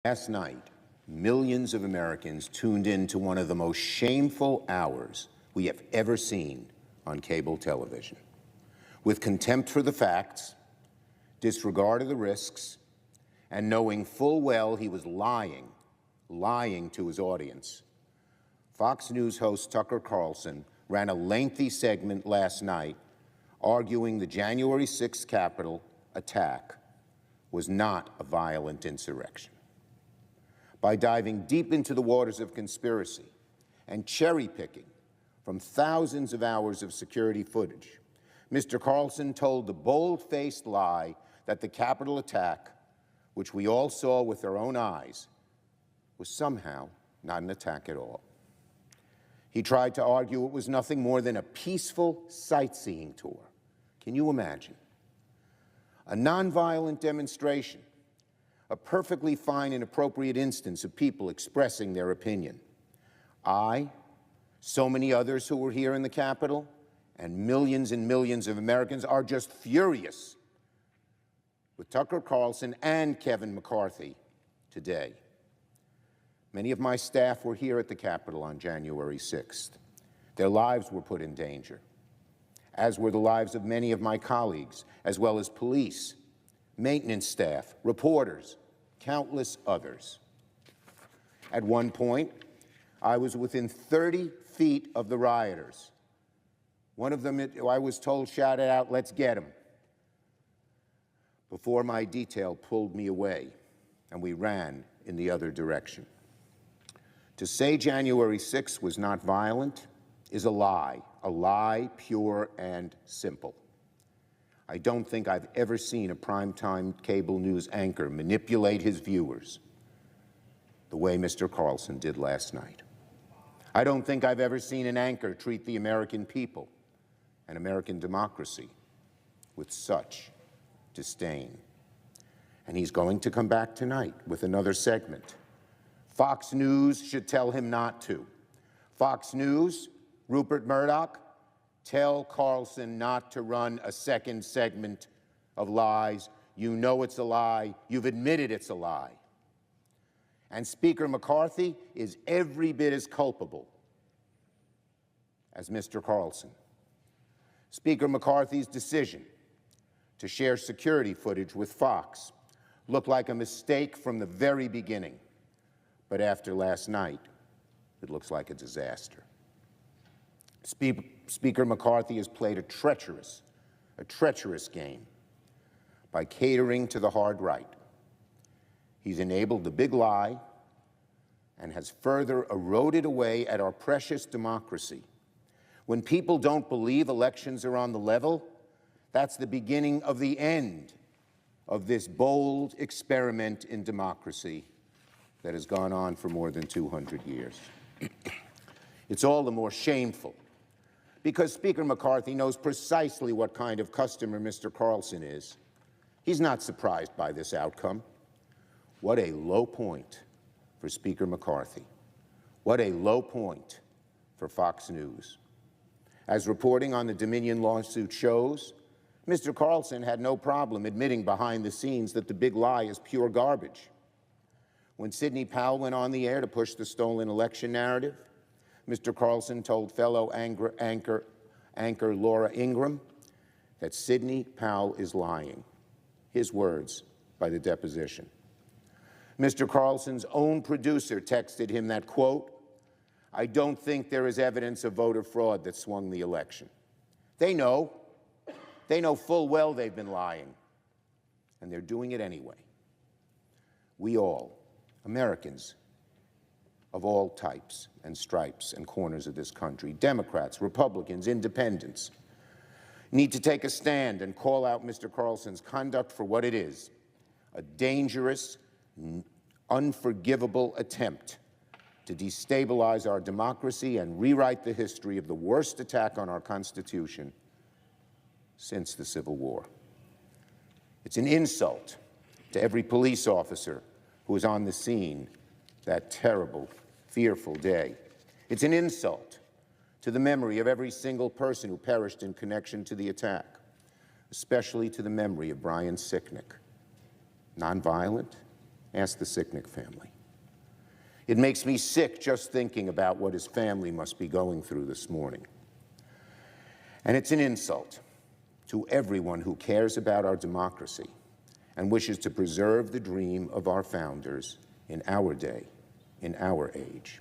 Last night, millions of Americans tuned in to one of the most shameful hours we have ever seen on cable television. With contempt for the facts, disregard of the risks, and knowing full well he was lying to his audience, Fox News host Tucker Carlson ran a lengthy segment last night arguing the January 6th Capitol attack was not a violent insurrection. By diving deep into the waters of conspiracy and cherry-picking from thousands of hours of security footage, Mr. Carlson told the bold-faced lie that the Capitol attack, which we all saw with our own eyes, was somehow not an attack at all. He tried to argue it was nothing more than a peaceful sightseeing tour. Can you imagine? A nonviolent demonstration, a perfectly fine and appropriate instance of people expressing their opinion. I, so many others who were here in the Capitol, and millions of Americans are just furious with Tucker Carlson and Kevin McCarthy today. Many of my staff were here at the Capitol on January 6th. Their lives were put in danger, as were the lives of many of my colleagues, as well as police, maintenance staff, reporters, countless others. At one point, I was within 30 feet of the rioters. One of them, I was told, shouted out, "Let's get him," before my detail pulled me away and we ran in the other direction. To say January 6th was not violent is a lie pure and simple. I don't think I've ever seen a primetime cable news anchor manipulate his viewers the way Mr. Carlson did last night. I don't think I've ever seen an anchor treat the American people and American democracy with such disdain. And he's going to come back tonight with another segment. Fox News should tell him not to. Fox News, Rupert Murdoch, tell Carlson not to run a second segment of lies. You know it's a lie. You've admitted it's a lie. And Speaker McCarthy is every bit as culpable as Mr. Carlson. Speaker McCarthy's decision to share security footage with Fox looked like a mistake from the very beginning. But after last night, it looks like a disaster. Speaker McCarthy has played a treacherous game by catering to the hard right. He's enabled the big lie and has further eroded away at our precious democracy. When people don't believe elections are on the level, that's the beginning of the end of this bold experiment in democracy that has gone on for more than 200 years. It's all the more shameful because Speaker McCarthy knows precisely what kind of customer Mr. Carlson is. He's not surprised by this outcome. What a low point for Speaker McCarthy. What a low point for Fox News. As reporting on the Dominion lawsuit shows, Mr. Carlson had no problem admitting behind the scenes that the big lie is pure garbage. When Sidney Powell went on the air to push the stolen election narrative, Mr. Carlson told fellow anchor Laura Ingraham that Sidney Powell is lying. His words by the deposition. Mr. Carlson's own producer texted him that, quote, "I don't think there is evidence of voter fraud that swung the election." They know full well they've been lying, and they're doing it anyway. We all, Americans of all types and stripes and corners of this country, Democrats, Republicans, independents, need to take a stand and call out Mr. Carlson's conduct for what it is, a dangerous, unforgivable attempt to destabilize our democracy and rewrite the history of the worst attack on our Constitution since the Civil War. It's an insult to every police officer who was on the scene that terrible, fearful day. It's an insult to the memory of every single person who perished in connection to the attack, especially to the memory of Brian Sicknick. Nonviolent, Ask the Sicknick family. It makes me sick just thinking about what his family must be going through this morning. And it's an insult to everyone who cares about our democracy and wishes to preserve the dream of our founders in our day, in our age.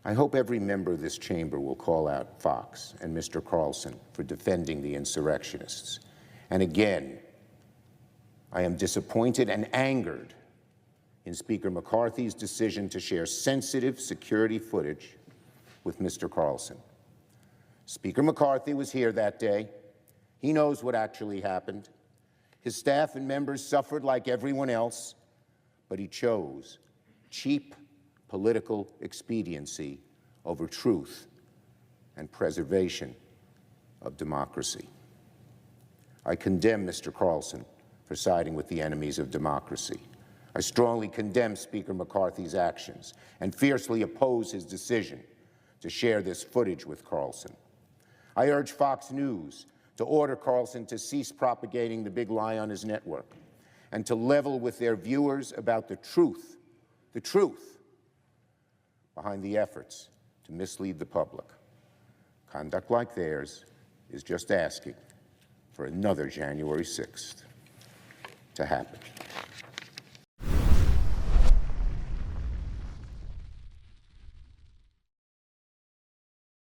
I hope every member of this chamber will call out Fox and Mr. Carlson for defending the insurrectionists. And again, I am disappointed and angered in Speaker McCarthy's decision to share sensitive security footage with Mr. Carlson. Speaker McCarthy was here that day. He knows what actually happened. His staff and members suffered like everyone else, but he chose cheap political expediency over truth and preservation of democracy. I condemn Mr. Carlson for siding with the enemies of democracy. I strongly condemn Speaker McCarthy's actions and fiercely oppose his decision to share this footage with Carlson. I urge Fox News to order Carlson to cease propagating the big lie on his network and to level with their viewers about the truth behind the efforts to mislead the public. Conduct like theirs is just asking for another January 6th to happen.